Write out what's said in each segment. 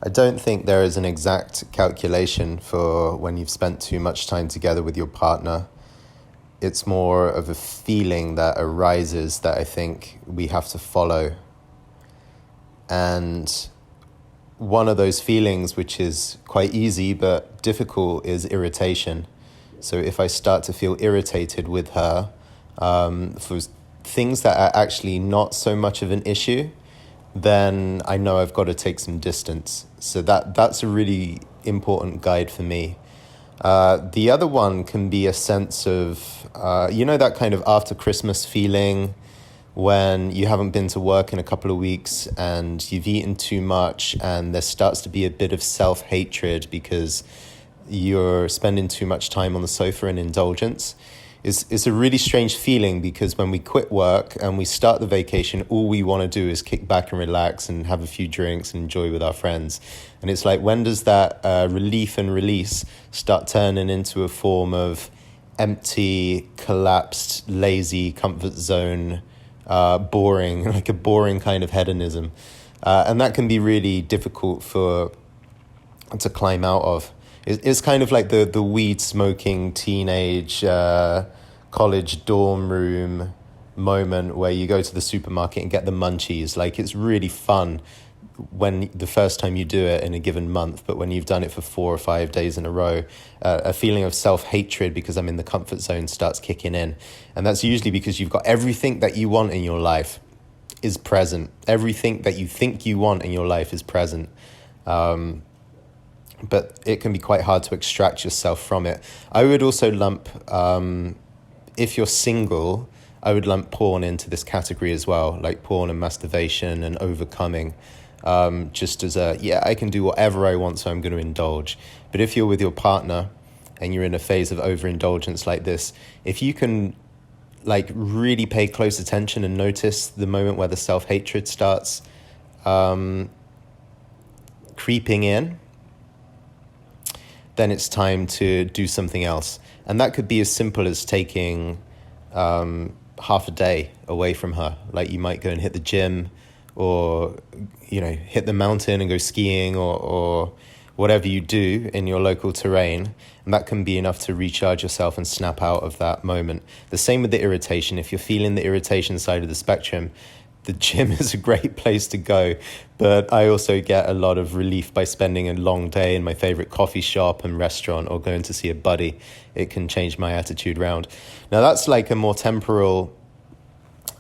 I don't think there is an exact calculation for when you've spent too much time together with your partner. It's more of a feeling that arises that I think we have to follow. And one of those feelings, which is quite easy but difficult, is irritation. So if I start to feel irritated with her for things that are actually not so much of an issue, then I know I've got to take some distance. So that's a really important guide for me. The other one can be a sense of, that kind of after Christmas feeling when you haven't been to work in a couple of weeks and you've eaten too much and there starts to be a bit of self-hatred because you're spending too much time on the sofa in indulgence. It's a really strange feeling because when we quit work and we start the vacation, all we want to do is kick back and relax and have a few drinks and enjoy with our friends. And it's like, when does that relief and release start turning into a form of empty, collapsed, lazy, comfort zone, boring, like a boring kind of hedonism? And that can be really difficult to climb out of. It's kind of like the weed smoking teenage college dorm room moment where you go to the supermarket and get the munchies. Like, it's really fun when the first time you do it in a given month, but when you've done it for 4 or 5 days in a row, a feeling of self-hatred because I'm in the comfort zone starts kicking in. And that's usually because you've got everything that you want in your life is present. Everything that you think you want in your life is present. But it can be quite hard to extract yourself from it. I would also lump, if you're single, I would lump porn into this category as well, like porn and masturbation and overcoming, just as I can do whatever I want, so I'm going to indulge. But if you're with your partner and you're in a phase of overindulgence like this, if you can really pay close attention and notice the moment where the self-hatred starts creeping in, then it's time to do something else. And that could be as simple as taking half a day away from her. Like, you might go and hit the gym or, hit the mountain and go skiing or whatever you do in your local terrain. And that can be enough to recharge yourself and snap out of that moment. The same with the irritation. If you're feeling the irritation side of the spectrum, the gym is a great place to go, but I also get a lot of relief by spending a long day in my favorite coffee shop and restaurant or going to see a buddy. It can change my attitude round. Now, that's like a more temporal,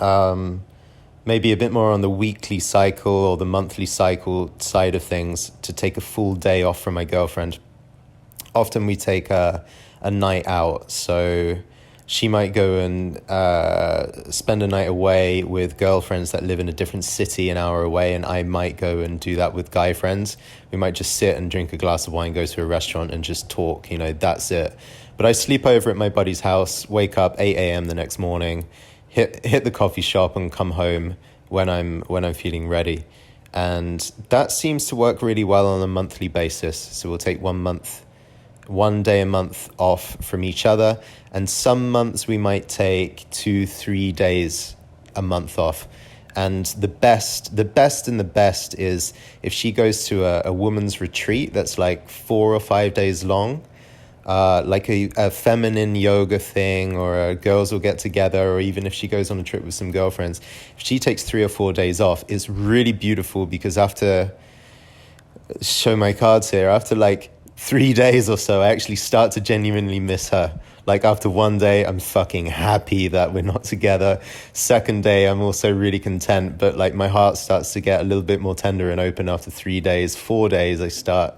maybe a bit more on the weekly cycle or the monthly cycle side of things, to take a full day off from my girlfriend. Often we take a night out, so she might go and spend a night away with girlfriends that live in a different city an hour away, and I might go and do that with guy friends. We might just sit and drink a glass of wine, go to a restaurant and just talk, that's it. But I sleep over at my buddy's house, wake up 8 a.m. the next morning, hit the coffee shop and come home when I'm feeling ready. And that seems to work really well on a monthly basis. So we'll take 1 day a month off from each other, and some months we might take 2-3 days a month off. And the best is if she goes to a woman's retreat that's like 4 or 5 days long, like a feminine yoga thing, or girls will get together, or even if she goes on a trip with some girlfriends, if she takes 3 or 4 days off, it's really beautiful, because after 3 days or so, I actually start to genuinely miss her. Like, after 1 day, I'm fucking happy that we're not together. Second day, I'm also really content, but like my heart starts to get a little bit more tender and open after 3 days. 4 days, I start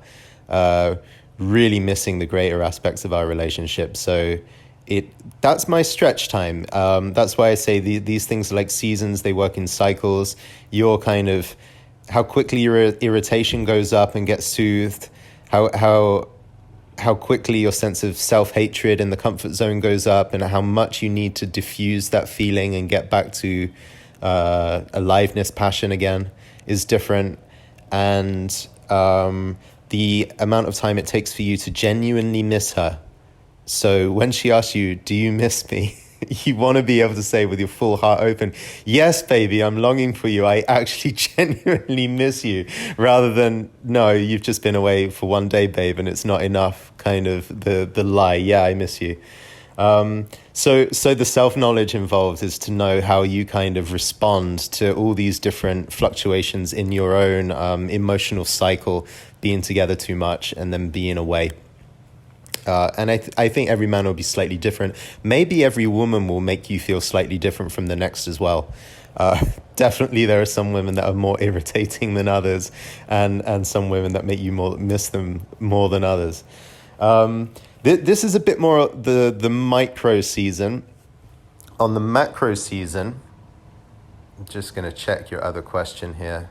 really missing the greater aspects of our relationship. So that's my stretch time. That's why I say these things are like seasons. They work in cycles. You're kind of how quickly your irritation goes up and gets soothed, how quickly your sense of self-hatred in the comfort zone goes up, and how much you need to diffuse that feeling and get back to aliveness, passion again, is different. And the amount of time it takes for you to genuinely miss her. So when she asks you, do you miss me? You want to be able to say with your full heart open, yes, baby, I'm longing for you. I actually genuinely miss you, rather than, no, you've just been away for one day, babe, and it's not enough, kind of the lie. Yeah, I miss you. So the self-knowledge involved is to know how you kind of respond to all these different fluctuations in your own emotional cycle, being together too much and then being away. And I think every man will be slightly different. Maybe every woman will make you feel slightly different from the next as well. Definitely there are some women that are more irritating than others, and some women that make you miss them more than others. This is a bit more the micro season. On the macro season, I'm just going to check your other question here.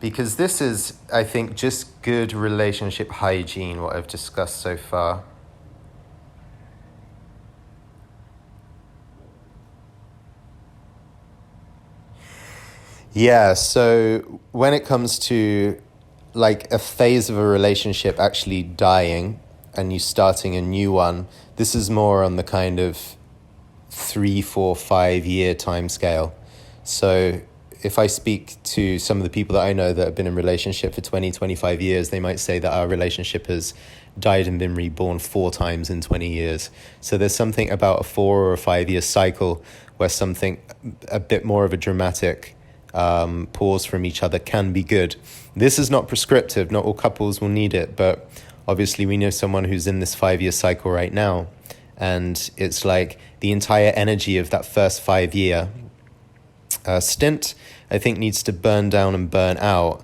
Because this is, I think, just good relationship hygiene, what I've discussed so far. Yeah, so when it comes to like a phase of a relationship actually dying and you starting a new one, this is more on the kind of 3, 4, 5 year time scale. So if I speak to some of the people that I know that have been in a relationship for 20, 25 years, they might say that our relationship has died and been reborn 4 times in 20 years. So there's something about a 4 or a 5 year cycle where something a bit more of a dramatic pause from each other can be good. This is not prescriptive. Not all couples will need it, but obviously we know someone who's in this 5 year cycle right now. And it's like the entire energy of that first 5 year stint, I think, needs to burn down and burn out,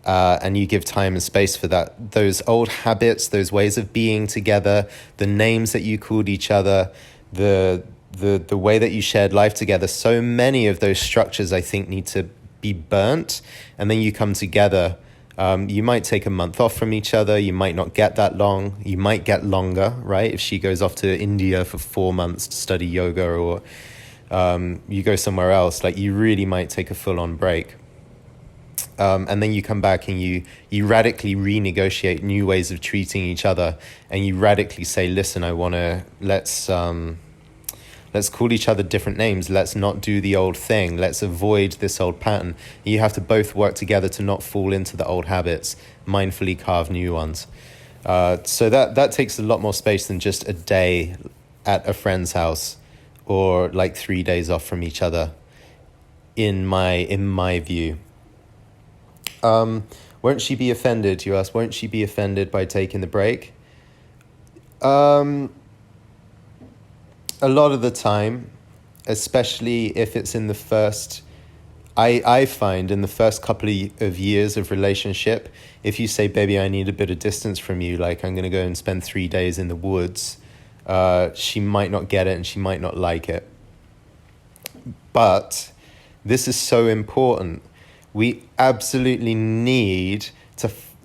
and you give time and space for that. Those old habits, those ways of being together, the names that you called each other, the way that you shared life together, so many of those structures I think need to be burnt, and then you come together. You might take a month off from each other, you might not get that long, you might get longer, right? If she goes off to India for 4 months to study yoga, or you go somewhere else, like you really might take a full-on break. And then you come back and you radically renegotiate new ways of treating each other, and you radically say, listen, let's call each other different names. Let's not do the old thing. Let's avoid this old pattern. You have to both work together to not fall into the old habits, mindfully carve new ones. So that takes a lot more space than just a day at a friend's house, or like 3 days off from each other, in my view. Won't she be offended, you ask? Won't she be offended by taking the break? A lot of the time, especially if it's in the first, I find in the first couple of years of relationship, if you say, baby, I need a bit of distance from you, like I'm going to go and spend 3 days in the woods, she might not get it and she might not like it. But this is so important. We absolutely need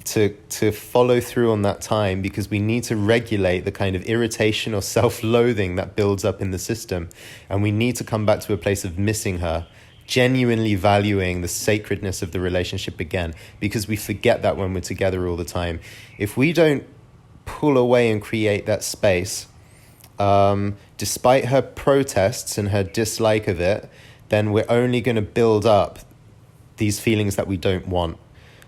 to follow through on that time, because we need to regulate the kind of irritation or self-loathing that builds up in the system. And we need to come back to a place of missing her, genuinely valuing the sacredness of the relationship again, because we forget that when we're together all the time. If we don't pull away and create that space, despite her protests and her dislike of it, then we're only going to build up these feelings that we don't want.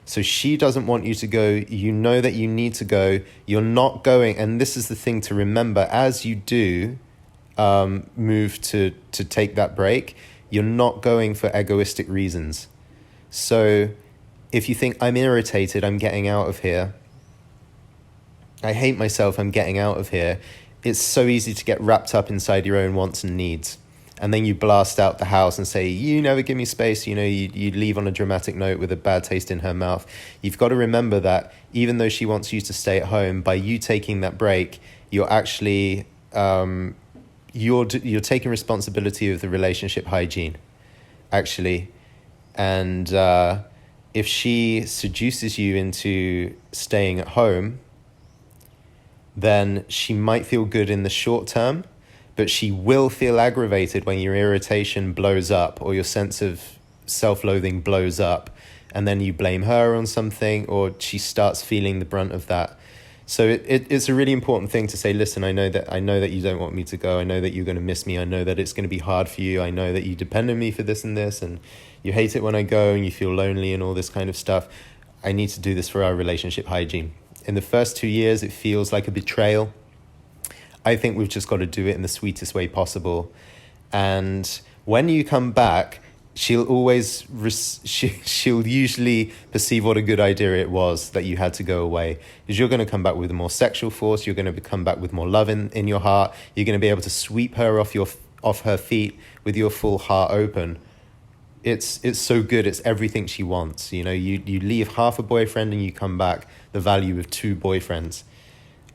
So she doesn't want you to go. You know that you need to go. You're not going. And this is the thing to remember. As you do move to take that break, you're not going for egoistic reasons. So if you think, I'm irritated, I'm getting out of here, I hate myself, I'm getting out of here, it's so easy to get wrapped up inside your own wants and needs. And then you blast out the house and say, you never give me space. You know, you leave on a dramatic note with a bad taste in her mouth. You've got to remember that even though she wants you to stay at home, by you taking that break, you're actually, you're taking responsibility of the relationship hygiene, actually. And if she seduces you into staying at home, then she might feel good in the short term, but she will feel aggravated when your irritation blows up or your sense of self-loathing blows up, and then you blame her on something, or she starts feeling the brunt of that. So it's a really important thing to say, listen, I know that you don't want me to go. I know that you're going to miss me. I know that it's going to be hard for you. I know that you depend on me for this and this, and you hate it when I go and you feel lonely and all this kind of stuff. I need to do this for our relationship hygiene. In the first 2 years, it feels like a betrayal. I think we've just got to do it in the sweetest way possible. And when you come back, she'll always she'll usually perceive what a good idea it was that you had to go away, because you're going to come back with more sexual force. You're going to come back with more love in your heart. You're going to be able to sweep her off her feet with your full heart open. It's so good. It's everything she wants. You know, you leave half a boyfriend and you come back the value of 2 boyfriends.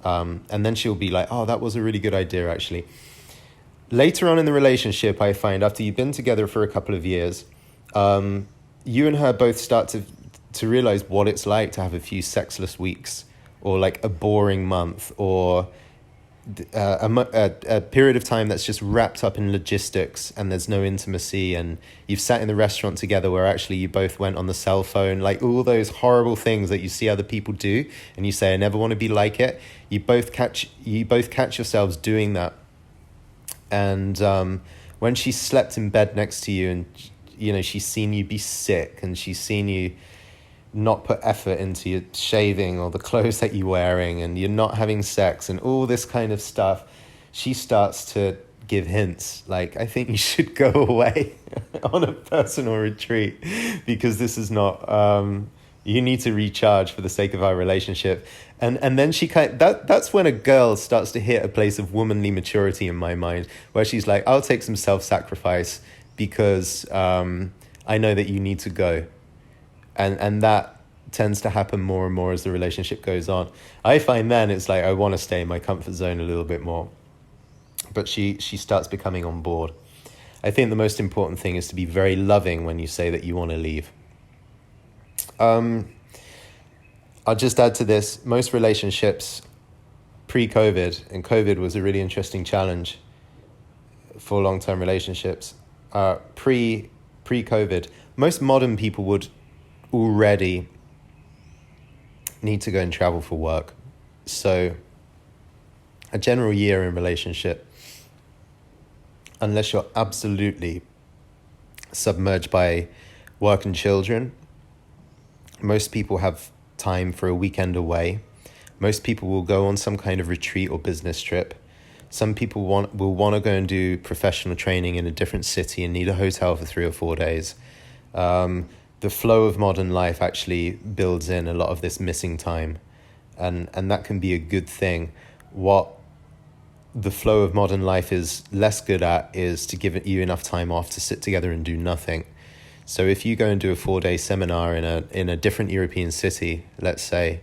And then she'll be like, oh, that was a really good idea, actually. Later on in the relationship, I find after you've been together for a couple of years, you and her both start to realize what it's like to have a few sexless weeks, or like a boring month, or a period of time that's just wrapped up in logistics and there's no intimacy, and you've sat in the restaurant together where actually you both went on the cell phone, like all those horrible things that you see other people do and you say, I never want to be like it. You both catch yourselves doing that. And when she slept in bed next to you, and you know, she's seen you be sick, and she's seen you not put effort into your shaving or the clothes that you're wearing, and you're not having sex and all this kind of stuff, she starts to give hints like, I think you should go away on a personal retreat, because this is not, you need to recharge for the sake of our relationship. And then she that's when a girl starts to hit a place of womanly maturity in my mind, where she's like, I'll take some self-sacrifice because I know that you need to go. And that tends to happen more and more as the relationship goes on. I find then it's like I want to stay in my comfort zone a little bit more. But she starts becoming on board. I think the most important thing is to be very loving when you say that you want to leave. I'll just add to this, most relationships pre-COVID, and COVID was a really interesting challenge for long-term relationships. Pre-COVID, most modern people would already need to go and travel for work. So a general year in relationship, unless you're absolutely submerged by work and children, most people have time for a weekend away. Most people will go on some kind of retreat or business trip. Some people will want to go and do professional training in a different city and need a hotel for 3 or 4 days. The flow of modern life actually builds in a lot of this missing time, and that can be a good thing. What the flow of modern life is less good at is to give you enough time off to sit together and do nothing. So if you go and do a 4-day seminar in a different European city, let's say,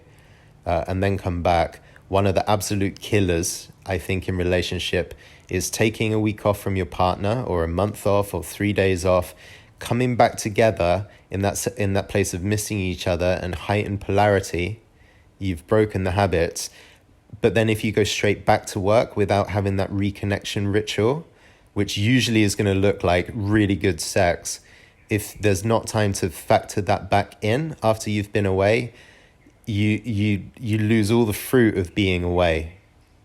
and then come back, one of the absolute killers, I think, in relationship is taking a week off from your partner, or a month off, or 3 days off, coming back together in that place of missing each other and heightened polarity. You've broken the habits. But then if you go straight back to work without having that reconnection ritual, which usually is going to look like really good sex, if there's not time to factor that back in after you've been away, you lose all the fruit of being away,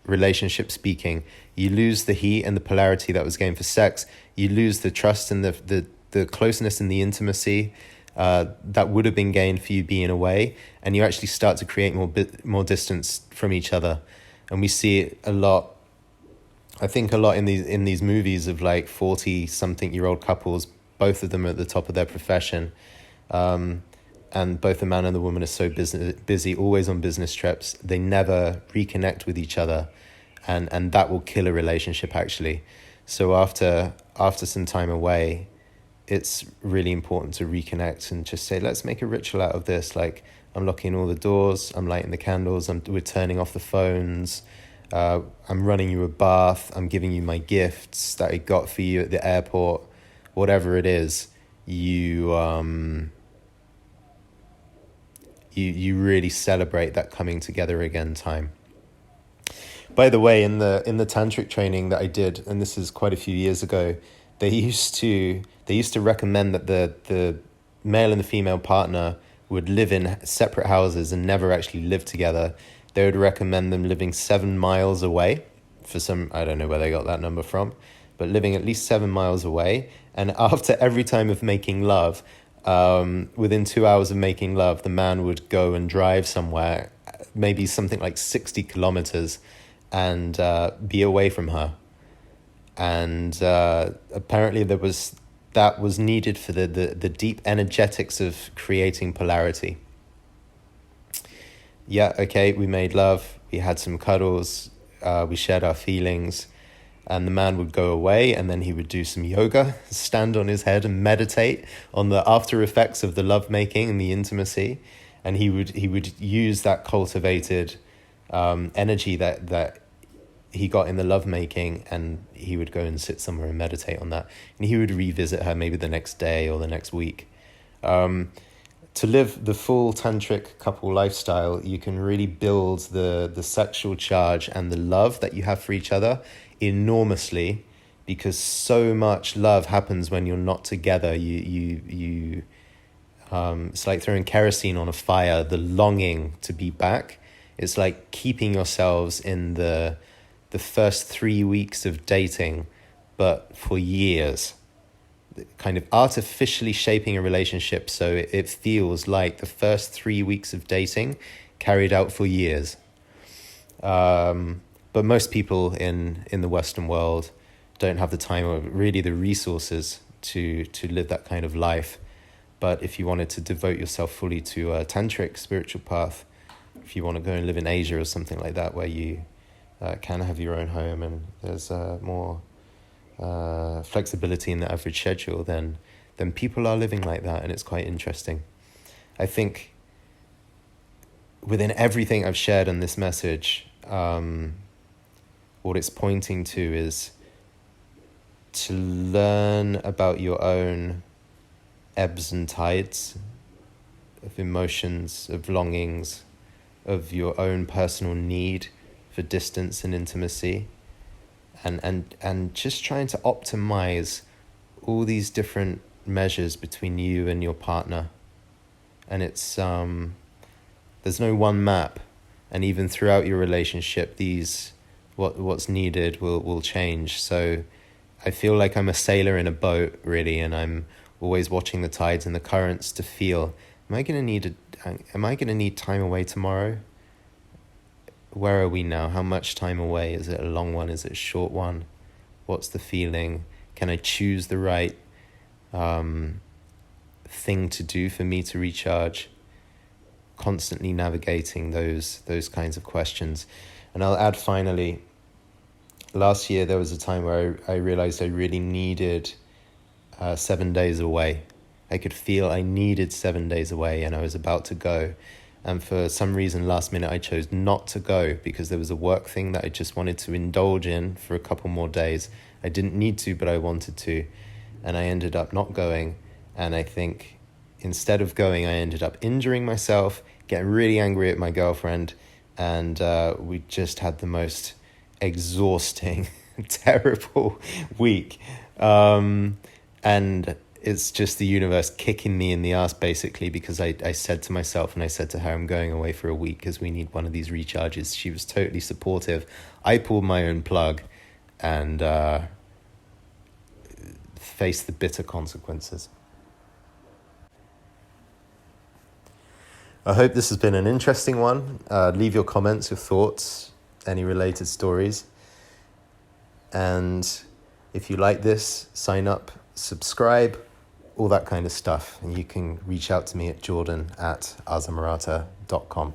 relationship speaking. You lose the heat and the polarity that was gained for sex. You lose the trust and the closeness and the intimacy that would have been gained for you being away, and you actually start to create more distance from each other. And we see it a lot, I think, a lot in these movies of like 40-something-year-old couples, both of them at the top of their profession, and both the man and the woman are so busy, always on business trips. They never reconnect with each other, and that will kill a relationship actually. So after some time away, it's really important to reconnect and just say, let's make a ritual out of this. Like, I'm locking all the doors, I'm lighting the candles, we're turning off the phones, I'm running you a bath, I'm giving you my gifts that I got for you at the airport. Whatever it is, you really celebrate that coming together again time. By the way, in the tantric training that I did, and this is quite a few years ago, they used to recommend that the male and the female partner would live in separate houses and never actually live together, they would recommend them living 7 miles away. For some, I don't know where they got that number from, but living at least 7 miles away. And after every time of making love, within 2 hours of making love, the man would go and drive somewhere, maybe something like 60 kilometers, and be away from her. And apparently that was needed for the deep energetics of creating polarity. Yeah, okay, we made love, we had some cuddles, we shared our feelings, and the man would go away, and then he would do some yoga, stand on his head and meditate on the after effects of the lovemaking and the intimacy. And he would use that cultivated energy that he got in the lovemaking, and he would go and sit somewhere and meditate on that. And he would revisit her maybe the next day or the next week. To live the full tantric couple lifestyle, you can really build the sexual charge and the love that you have for each other enormously, because so much love happens when you're not together. You it's like throwing kerosene on a fire, the longing to be back. It's like keeping yourselves in the first 3 weeks of dating, but for years, kind of artificially shaping a relationship so it feels like the first 3 weeks of dating carried out for years. But most people in the Western world don't have the time or really the resources to live that kind of life. But if you wanted to devote yourself fully to a tantric spiritual path, if you want to go and live in Asia or something like that, where you can have your own home and there's more flexibility in the average schedule, then people are living like that, and it's quite interesting. I think within everything I've shared on this message, what it's pointing to is to learn about your own ebbs and tides of emotions, of longings, of your own personal need for distance and intimacy, and just trying to optimize all these different measures between you and your partner. And it's there's no one map, and even throughout your relationship, what's needed will change. So I feel like I'm a sailor in a boat, really, and I'm always watching the tides and the currents to feel, am I gonna need time away tomorrow? Where are we now? How much time away? Is it a long one? Is it a short one? What's the feeling? Can I choose the right thing to do for me to recharge? Constantly navigating those kinds of questions. And I'll add finally, last year there was a time where I realized I really needed 7 days away. I could feel I needed 7 days away, and I was about to go. And for some reason, last minute, I chose not to go because there was a work thing that I just wanted to indulge in for a couple more days. I didn't need to, but I wanted to. And I ended up not going. And I think instead of going, I ended up injuring myself, getting really angry at my girlfriend. And we just had the most exhausting, terrible week. And it's just the universe kicking me in the ass, basically, because I said to myself and I said to her, I'm going away for a week because we need one of these recharges. She was totally supportive. I pulled my own plug and faced the bitter consequences. I hope this has been an interesting one. Leave your comments, your thoughts, any related stories. And if you like this, sign up, subscribe, all that kind of stuff. And you can reach out to me at jordan@azamarata.com.